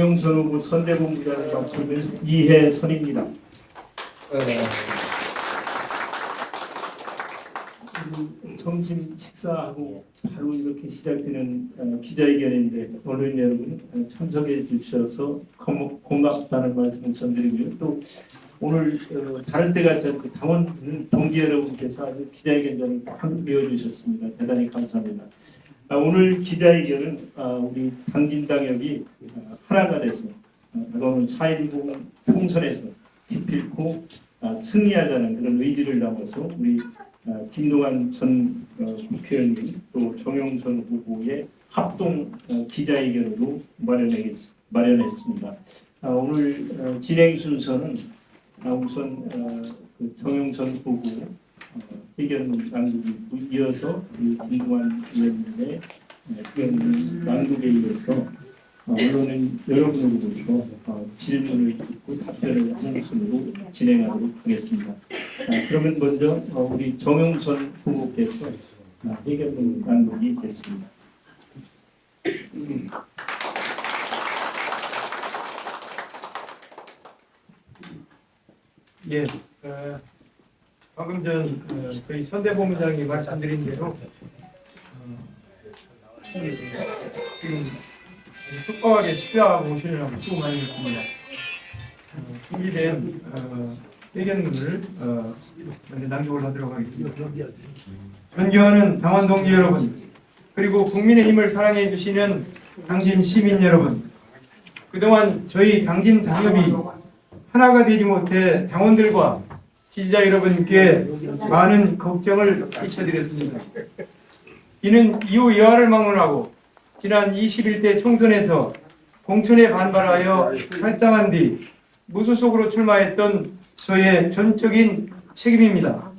정영선 후보 선대본부장을 맡은 이혜선입니다. 점심 식사하고 바로 이렇게 시작되는 기자회견인데 언론 여러분 참석해 주셔서 고맙다는 말씀을 전드리고요. 또 오늘 다른 때 같지 않고 당원 동지 여러분께서 아주 기자회견장을 꽉 메워주셨습니다. 대단히 감사합니다. 오늘 기자회견은 우리 당진당협이 하나가 돼서 오늘 4.10 총선에서 기필코 승리하자는 그런 의지를 담아서 우리 김동완 전 국회의원님 또 정영선 후보의 합동 기자회견으로 마련했습니다. 오늘 진행 순서는 우선 정영선 후보 의견 낭독이 이어서 김동완 의원님의 의견 낭독에 이어서 언론은 여러분으로부터 질문을 듣고 답변을 하는 순으로 진행하도록 하겠습니다. 그러면 먼저 우리 정영선 후보께서 의견 낭독이 됐습니다. 예, 방금 전 저희 선대본부장이 말씀드린 대로 지금 숙박하게 식사하고 오시느라고 수고 많이 했습니다. 준비된 의견문을 먼저 낭독을 하도록 하겠습니다. 존경하는 당원 동지 여러분, 그리고 국민의힘을 사랑해 주시는 당진 시민 여러분, 그동안 저희 당진 당협이 하나가 되지 못해 당원들과 지지자 여러분께 많은 걱정을 끼쳐드렸습니다. 이는 이후 여하를 막론하고 지난 21대 총선에서 공천에 반발하여 탈당한 뒤 무소속으로 출마했던 저의 전적인 책임입니다.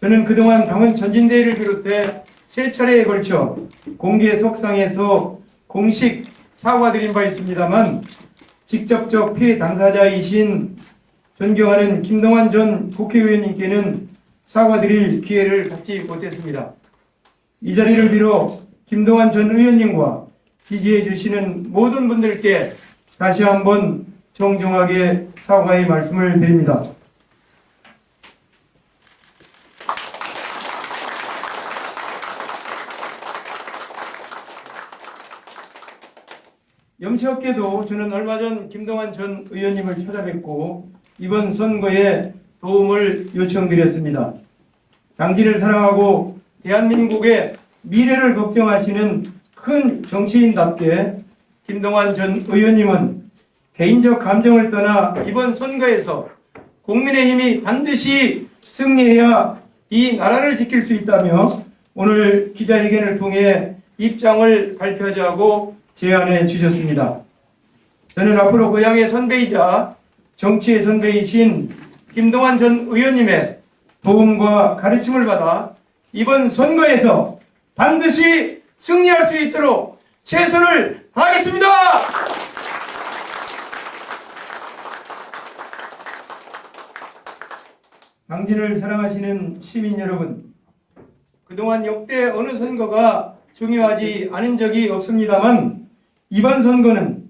저는 그동안 당원 전진대회를 비롯해 세 차례에 걸쳐 공개석상에서 공식 사과드린 바 있습니다만 직접적 피해 당사자이신 존경하는 김동완 전 국회의원님께는 사과드릴 기회를 갖지 못했습니다. 이 자리를 빌어 김동완 전 의원님과 지지해 주시는 모든 분들께 다시 한번 정중하게 사과의 말씀을 드립니다. 염치 없게도 저는 얼마 전 김동완 전 의원님을 찾아뵙고 이번 선거에 도움을 요청드렸습니다. 당진을 사랑하고 대한민국의 미래를 걱정하시는 큰 정치인답게 김동완 전 의원님은 개인적 감정을 떠나 이번 선거에서 국민의힘이 반드시 승리해야 이 나라를 지킬 수 있다며 오늘 기자회견을 통해 입장을 발표하자고 제안해 주셨습니다. 저는 앞으로 고향의 선배이자 정치의 선배이신 김동완 전 의원님의 도움과 가르침을 받아 이번 선거에서 반드시 승리할 수 있도록 최선을 다하겠습니다. 당진을 사랑하시는 시민 여러분, 그동안 역대 어느 선거가 중요하지 않은 적이 없습니다만 이번 선거는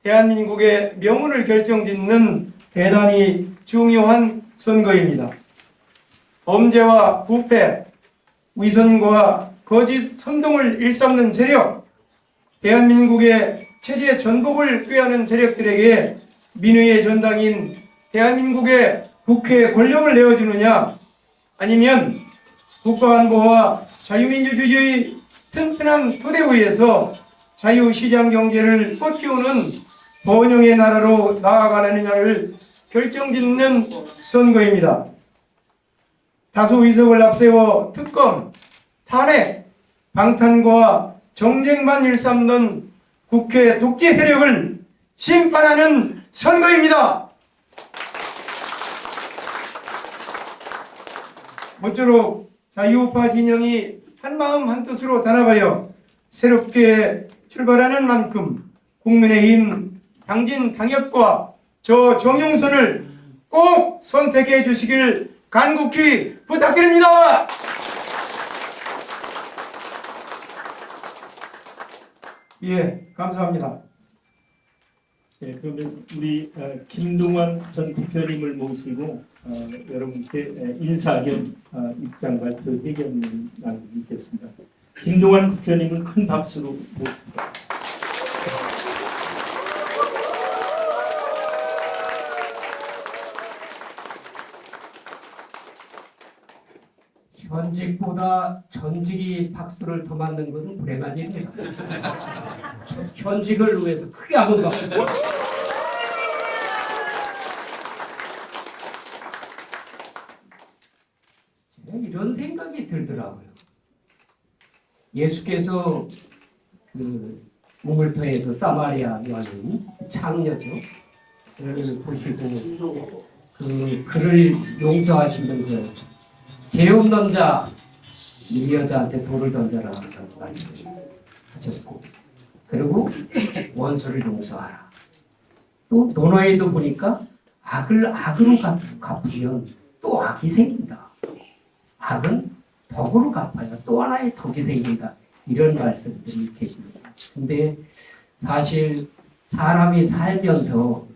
대한민국의 명운을 결정짓는 대단히 중요한 선거입니다. 범죄와 부패, 위선과 거짓 선동을 일삼는 세력, 대한민국의 체제 전복을 꾀하는 세력들에게 민의의 전당인 대한민국의 국회 권력을 내어주느냐, 아니면 국가안보와 자유민주주의의 튼튼한 토대 위에서 자유시장 경제를 뻗기우는 번영의 나라로 나아가느냐를 결정짓는 선거입니다. 다수 의석을 앞세워 특검, 탄핵, 방탄과 정쟁만 일삼는 국회 독재 세력을 심판하는 선거입니다. 모쪼록 자유우파 진영이 한마음 한뜻으로 단합하여 새롭게 출발하는 만큼 국민의힘 당진 당협과 저 정영선을 꼭 선택해 주시길 간곡히 부탁드립니다. 예, 감사합니다. 네, 그러면 우리 김동완 전 국회의원님을 모시고 여러분께 인사 겸 입장 발표 회견을 나누겠습니다. 김동완 국회의원님은 큰 박수로 모십니다. 현직보다 전직이 박수를 더 맞는 것은 불행한 일입니다. 현직을 위해서 크게 한번 박수. 제가 이런 생각이 들더라고요. 예수께서 그 우물터에서 사마리아 여인 창녀죠. 그를 보시고 그를 용서하시면서 죄 없는 자, 이 여자한테 돌을 던져라 라고 말씀하셨고, 그리고 원수를 용서하라. 또 논어에도 보니까 악을 악으로 갚으면 또 악이 생긴다. 악은 덕으로 갚아야 또 하나의 덕이 생긴다. 이런 말씀들이 계십니다. 근데 사실 사람이 살면서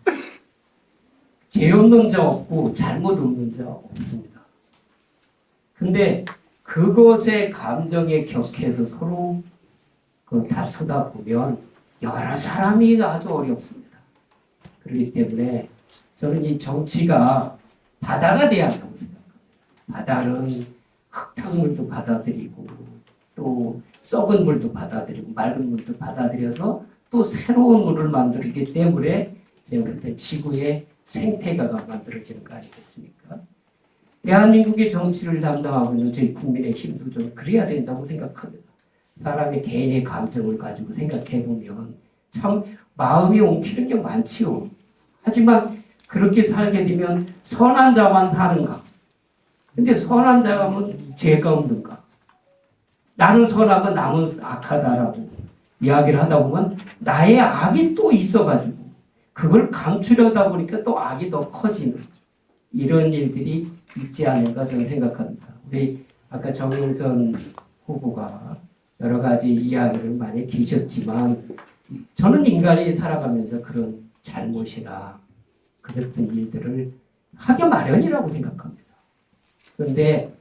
죄 없는 자 없고 잘못 없는 자 없습니다. 근데 그것의 감정에 격해서 서로 다투다 보면 여러 사람이 아주 어렵습니다. 그렇기 때문에 저는 이 정치가 바다가 돼야 한다고 생각합니다. 바다는 흙탕물도 받아들이고 또 썩은 물도 받아들이고 맑은 물도 받아들여서 또 새로운 물을 만들기 때문에 제가 볼 때 지구의 생태계가 만들어지는 거 아니겠습니까? 대한민국의 정치를 담당하고 있는 저희 국민의힘도 좀 그래야 된다고 생각합니다. 사람의 개인의 감정을 가지고 생각해 보면 참 마음이 옮기는 게 많지요. 하지만 그렇게 살게 되면 선한 자만 사는가? 근데 선한 자면 죄가 없는가? 나는 선하고 남은 악하다라고 이야기를 하다 보면 나의 악이 또 있어가지고 그걸 감추려다 보니까 또 악이 더 커지는 이런 일들이 있지 않을까 저는 생각합니다. 우리 아까 정용선 후보가 여러 가지 이야기를 많이 계셨지만 저는 인간이 살아가면서 그런 잘못이나 그랬던 일들을 하기 마련이라고 생각합니다. 그런데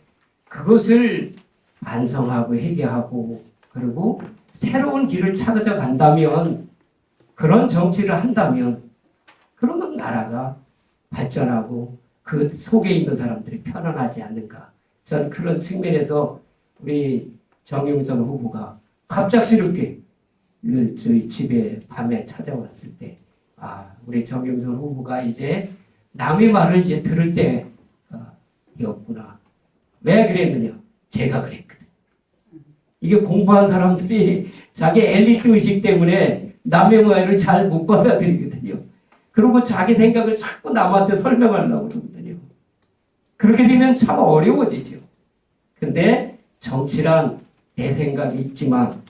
그것을 반성하고 회개하고 그리고 새로운 길을 찾아 간다면 그런 정치를 한다면 그러면 나라가 발전하고 그 속에 있는 사람들이 편안하지 않는가. 저는 그런 측면에서 우리 정용선 후보가 갑작스럽게 저희 집에 밤에 찾아왔을 때 우리 정용선 후보가 이제 남의 말을 이제 들을 때였구나. 왜 그랬느냐? 제가 그랬거든. 이게 공부한 사람들이 자기 엘리트 의식 때문에 남의 말을 잘 못 받아들이거든요. 그리고 자기 생각을 자꾸 남한테 설명하려고 그러거든요. 그렇게 되면 참 어려워지죠. 근데 정치란 내 생각이 있지만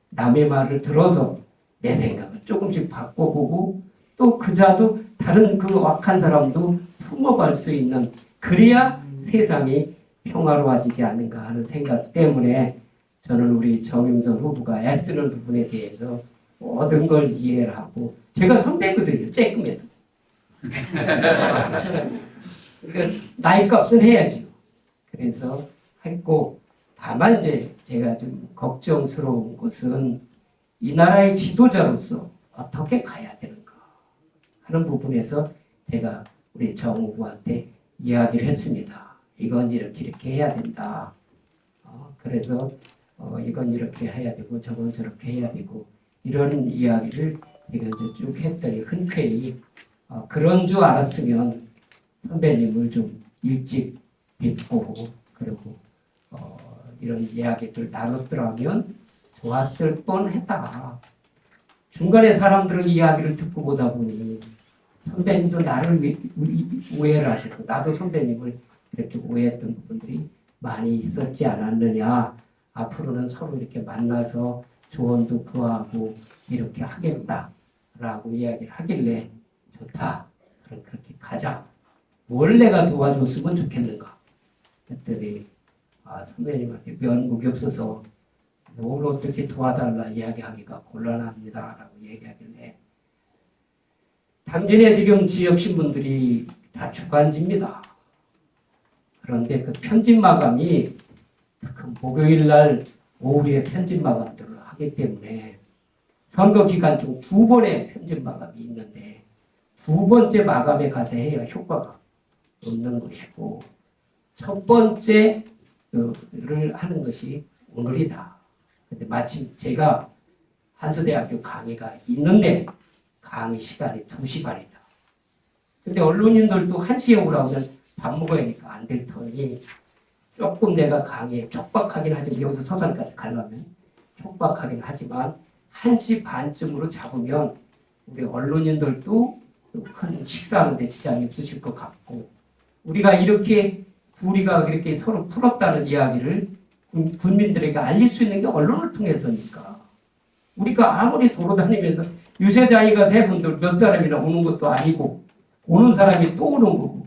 남의 말을 들어서 내 생각을 조금씩 바꿔보고 또 그자도 다른 그 악한 사람도 품어갈 수 있는 그래야 세상이 평화로워지지 않는가 하는 생각 때문에 저는 우리 정용선 후보가 애쓰는 부분에 대해서 모든 걸 이해를 하고 제가 선배거든요. 쬐끔해도. 그러니까 나이 값은 해야죠. 그래서 했고 다만 이제 제가 좀 걱정스러운 것은 이 나라의 지도자로서 어떻게 가야 되는가 하는 부분에서 제가 우리 정 후보한테 이야기를 했습니다. 이건 이렇게 해야 된다. 그래서 이건 이렇게 해야 되고 저건 저렇게 해야 되고 이런 이야기를 제가 이제 쭉 했더니 흔쾌히 그런 줄 알았으면 선배님을 좀 일찍 뵙고 그리고 이런 이야기들 나눴더라면 좋았을 뻔했다. 중간에 사람들은 이야기를 듣고 보다 보니 선배님도 나를 오해를 하시고 나도 선배님을 이렇게 오해했던 부분들이 많이 있었지 않았느냐. 앞으로는 서로 이렇게 만나서 조언도 구하고 이렇게 하겠다라고 이야기를 하길래 좋다. 그럼 그렇게 가자. 뭘 내가 도와줬으면 좋겠는가. 했더니 선배님한테 면목이 없어서 뭘 어떻게 도와달라 이야기하기가 곤란합니다. 라고 얘기하길래 당진의 지금 지역 신문들이 다 주간지입니다. 그런데 그 편집 마감이 그 목요일 날 오후에 편집 마감들을 하기 때문에 선거 기간 중 2번의 편집 마감이 있는데 2번째 마감에 가서 해야 효과가 없는 것이고 첫 번째를 하는 것이 오늘이다. 근데 마침 제가 한서대학교 강의가 있는데 강의 시간이 2시간이다. 근데 언론인들도 1시에 오라고 하면 밥 먹어야 하니까 안 될 터니 조금 내가 강의에 촉박하긴 하지만 여기서 서산까지 가려면 촉박하긴 하지만 1시 반쯤으로 잡으면 우리 언론인들도 큰 식사하는 데 지장이 없으실 것 같고 우리가 이렇게 서로 풀었다는 이야기를 국민들에게 알릴 수 있는 게 언론을 통해서니까 우리가 아무리 돌아다니면서 유세자위가 세 분들 몇 사람이나 오는 것도 아니고 오는 사람이 또 오는 거고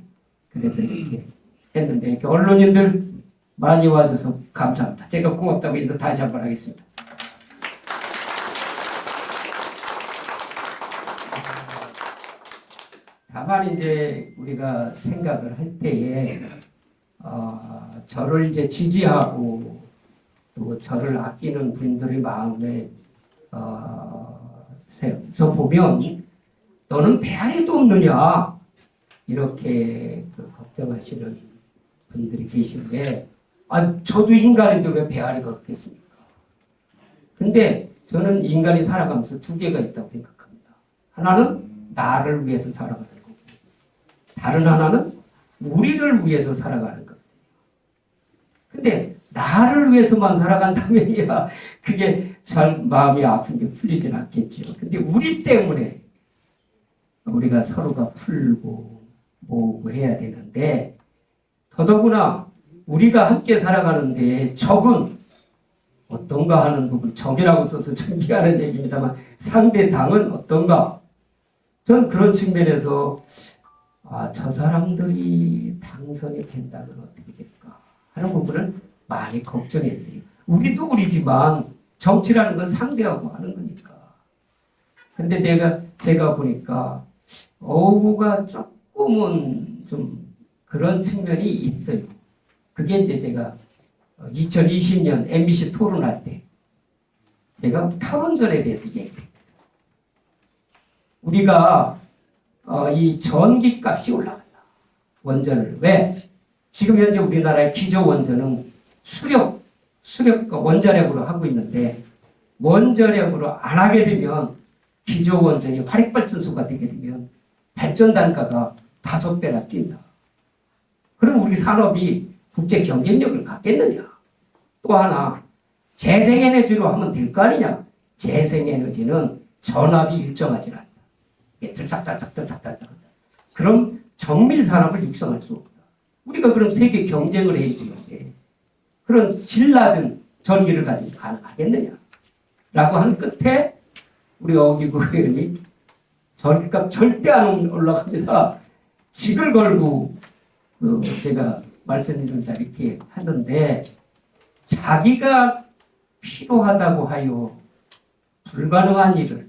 그래서 이렇게 했는데 이렇게 언론인들 많이 와줘서 감사합니다. 제가 고맙다고 인사 다시 한번 하겠습니다. 다만 이제 우리가 생각을 할 때에 저를 이제 지지하고 또 저를 아끼는 분들의 마음에 서 보면 너는 배알이도 없느냐 이렇게 걱정하시는 분들이 계신데 저도 인간인데 왜 배알이가 없겠습니까? 근데 저는 인간이 살아가면서 2개가 있다고 생각합니다. 하나는 나를 위해서 살아가는 거고 다른 하나는 우리를 위해서 살아가는 것. 근데 나를 위해서만 살아간다면야 그게 잘 마음이 아픈 게 풀리진 않겠죠. 근데 우리 때문에 우리가 서로가 풀고 모으고 해야 되는데 더더구나 우리가 함께 살아가는데 적은 어떤가 하는 부분 적이라고 써서 준비하는 얘기입니다만 상대 당은 어떤가 저는 그런 측면에서 저 사람들이 당선이 된다면 어떻게 될까 하는 부분을 많이 걱정했어요. 우리도 우리지만 정치라는 건 상대하고 하는 거니까. 근데 제가 보니까 어부가 조금은 좀 그런 측면이 있어요. 그게 이제 제가 2020년 MBC 토론할 때 제가 탈원전에 대해서 얘기했어요. 우리가 이 전기값이 올라간다. 원전을 왜? 지금 현재 우리나라의 기조 원전은 수력과 원자력으로 하고 있는데 원자력으로 안 하게 되면 기조 원전이 화력발전소가 되게 되면 발전 단가가 5배나 뛴다. 그럼 우리 산업이 국제 경쟁력을 갖겠느냐? 또 하나 재생에너지로 하면 될 거 아니냐? 재생에너지는 전압이 일정하지 않다. 들썩들썩 그럼 정밀 산업을 육성할 수 없다. 우리가 그럼 세계 경쟁을 해야 되는데 그런 질 낮은 전기를 가지고 가능하겠느냐? 라고 한 끝에 우리 어기구 의원이 전기값 절대 안 올라갑니다. 직을 걸고 제가 말씀드린다 이렇게 하는데 자기가 필요하다고 하여 불가능한 일을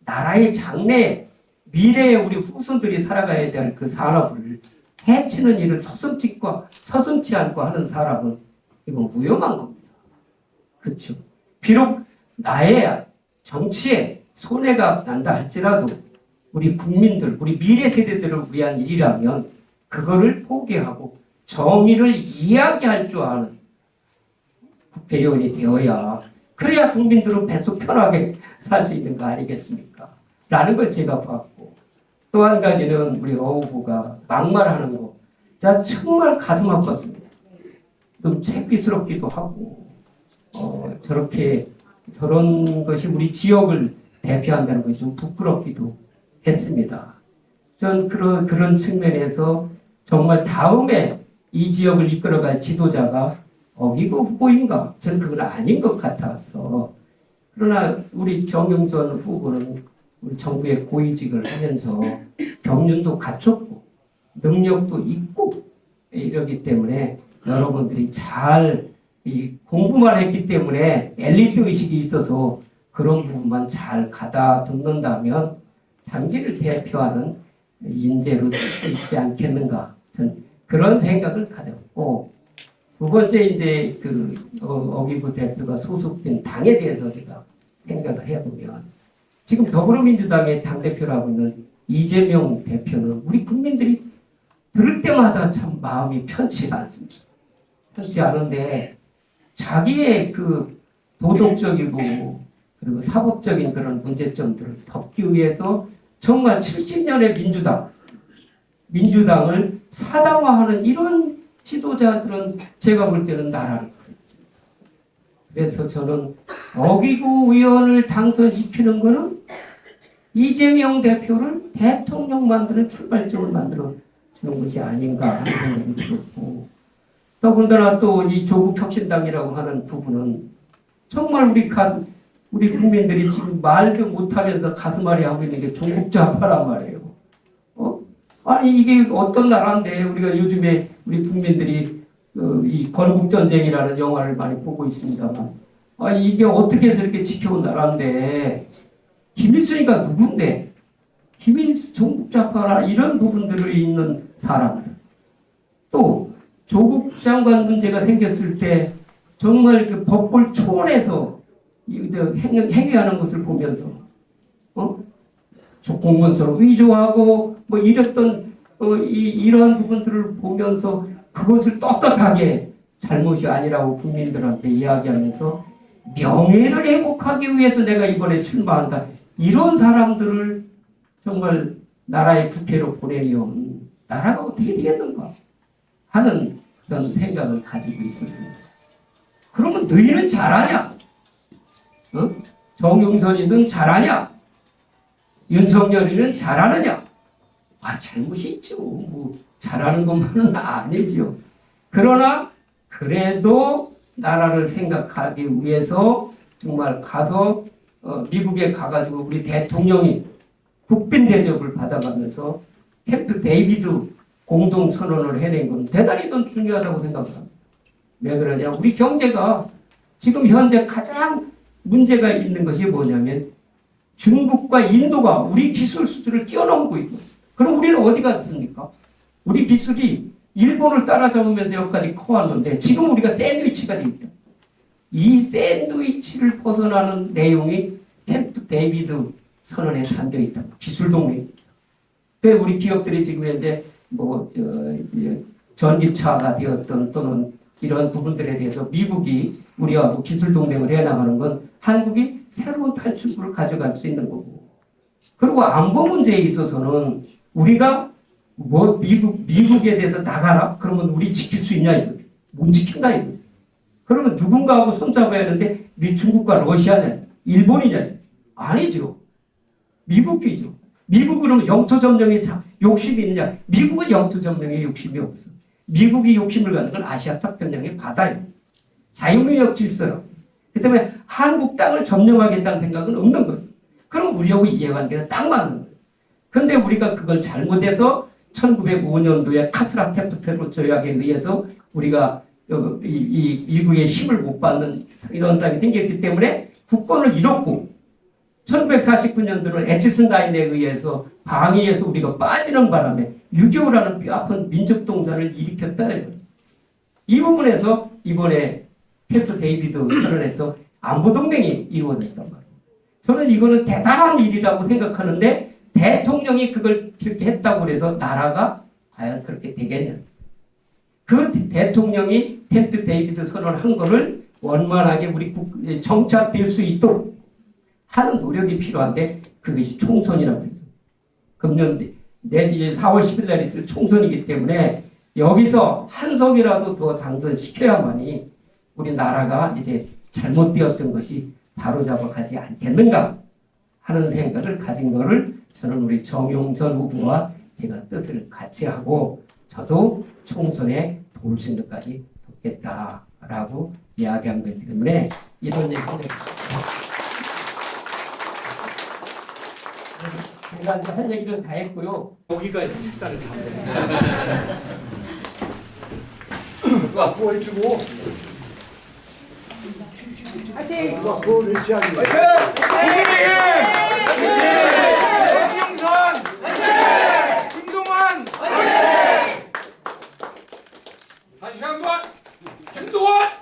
나라의 장래 미래에 우리 후손들이 살아가야 될 그 산업을 해치는 일을 서슴지 않고 하는 사람은 이건 위험한 겁니다. 그렇죠. 비록 나의 정치에 손해가 난다 할지라도 우리 국민들, 우리 미래 세대들을 위한 일이라면 그거를 포기하고 정의를 이야기할 줄 아는 국회의원이 되어야 그래야 국민들은 배속 편하게 살 수 있는 거 아니겠습니까? 라는 걸 제가 봤고 또 한 가지는 우리 어우부가 막말하는 거 자 정말 가슴 아팠습니다. 좀 창피스럽기도 하고 저런 것이 우리 지역을 대표한다는 것이 좀 부끄럽기도 했습니다. 전 그런 측면에서 정말 다음에 이 지역을 이끌어갈 지도자가 어기구 후보인가? 저는 그건 아닌 것 같아서 그러나 우리 정영선 후보는 우리 정부의 고위직을 하면서 경륜도 갖췄고 능력도 있고 이러기 때문에 여러분들이 잘 공부만 했기 때문에 엘리트 의식이 있어서 그런 부분만 잘 가다듬는다면 당지를 대표하는 인재로 쓸 수 있지 않겠는가. 전 그런 생각을 가졌고, 두 번째 이제 어기구 대표가 소속된 당에 대해서 제가 생각을 해보면, 지금 더불어민주당의 당대표라고 있는 이재명 대표는 우리 국민들이 들을 때마다 참 마음이 편치 않습니다. 편치 않은데 자기의 그 도덕적이고 그리고 사법적인 그런 문제점들을 덮기 위해서 정말 70년의 민주당을 사당화하는 이런 지도자들은 제가 볼 때는 나라를 버렸습니다. 그래서 저는 어기구 의원을 당선시키는 것은 이재명 대표를 대통령 만드는 출발점을 만들어 주는 것이 아닌가 하는 생각이 들었고, 더군다나 또 이 조국혁신당이라고 하는 부분은 정말 우리 국민들이 지금 말도 못하면서 가슴앓이 하고 있는 게 조국좌파란 말이에요. 아니 이게 어떤 나라인데 우리가 요즘에 우리 국민들이 이 건국전쟁이라는 영화를 많이 보고 있습니다만, 아니 이게 어떻게 해서 이렇게 지켜온 나라인데 김일성이가 누군데 김일성 종북좌파라 이런 부분들이 있는 사람들, 또 조국 장관 문제가 생겼을 때 정말 그 법벌 초원에서 행위하는 것을 보면서 공문서로 위조하고 뭐 이랬던 이러한 부분들을 보면서 그것을 떳떳하게 잘못이 아니라고 국민들한테 이야기하면서 명예를 회복하기 위해서 내가 이번에 출마한다, 이런 사람들을 정말 나라의 국회로 보내면 나라가 어떻게 되겠는가 하는 저는 생각을 가지고 있었습니다. 그러면 너희는 잘하냐? 정용선이든 잘하냐? 윤석열이는 잘하느냐? 잘못이 있죠. 뭐 잘하는 것만은 아니죠. 그러나 그래도 나라를 생각하기 위해서 정말 가서 미국에 가가지고 우리 대통령이 국빈 대접을 받아가면서 캠프 데이비드 공동 선언을 해낸 건 대단히 좀 중요하다고 생각합니다. 왜 그러냐? 우리 경제가 지금 현재 가장 문제가 있는 것이 뭐냐면 중국과 인도가 우리 기술 수준을 뛰어넘고 있고, 그럼 우리는 어디 갔습니까? 우리 기술이 일본을 따라잡으면서 여기까지 커왔는데 지금 우리가 샌드위치가 되어 있다. 이 샌드위치를 벗어나는 내용이 캠프 데이비드 선언에 담겨 있다. 기술 동맹. 그 우리 기업들이 지금 현재 전기차가 되었던 또는 이런 부분들에 대해서 미국이 우리하고 기술 동맹을 해나가는 건 한국이 새로운 탈출구를 가져갈 수 있는 거고, 그리고 안보 문제에 있어서는 우리가 미국에 대해서 나가라 그러면 우리 지킬 수 있냐 이거, 못 지킨다 이거. 그러면 누군가하고 손잡아야 하는데 우리 중국과 러시아냐 일본이냐? 아니죠. 미국이죠. 미국 그러면 영토 점령에 욕심이 있느냐? 미국은 영토 점령에 욕심이 없어. 미국이 욕심을 갖는 건 아시아 태평양의 바다예요. 자유무역 질서로. 그 때문에 한국 땅을 점령하겠다는 생각은 없는 거예요. 그럼 우리하고 이해관계가 딱 맞는 거예요. 그런데 우리가 그걸 잘못해서 1905년도에 카스라테프트 조약에 의해서 우리가 이 미국의 힘을 못 받는 이런 상황이 생겼기 때문에 국권을 잃었고, 1949년도는 에치슨 라인에 의해서 방위에서 우리가 빠지는 바람에 6.25라는 뼈아픈 민족 동산을 일으켰다는 거예요. 이 부분에서 이번에 캠프 데이비드 선언에서 안보동맹이 이루어졌단 말이에요. 저는 이거는 대단한 일이라고 생각하는데 대통령이 그걸 그렇게 했다고 해서 나라가 과연 그렇게 되겠냐. 그 대통령이 캠프 데이비드 선언한 거를 원만하게 우리 정착될 수 있도록 하는 노력이 필요한데 그것이 총선이라고 생각합니다. 금년 내년 4월 10일 날 있을 총선이기 때문에 여기서 한 석이라도 더 당선시켜야만이 우리나라가 이제 잘못되었던 것이 바로잡아 가지 않겠는가 하는 생각을 가진 거를 저는 우리 정용선 후보와 제가 뜻을 같이 하고 저도 총선에 도울 수 있는 데까지 돕겠다라고 이야기한 거기 때문에 이런 얘기를 제가 이제 할 얘기는 다 했고요. 여기가 이제 식단을 잡는 누가 구워주고 화이팅! 누가 구워주시하는 거야. 화이팅! 다시 한번 김동완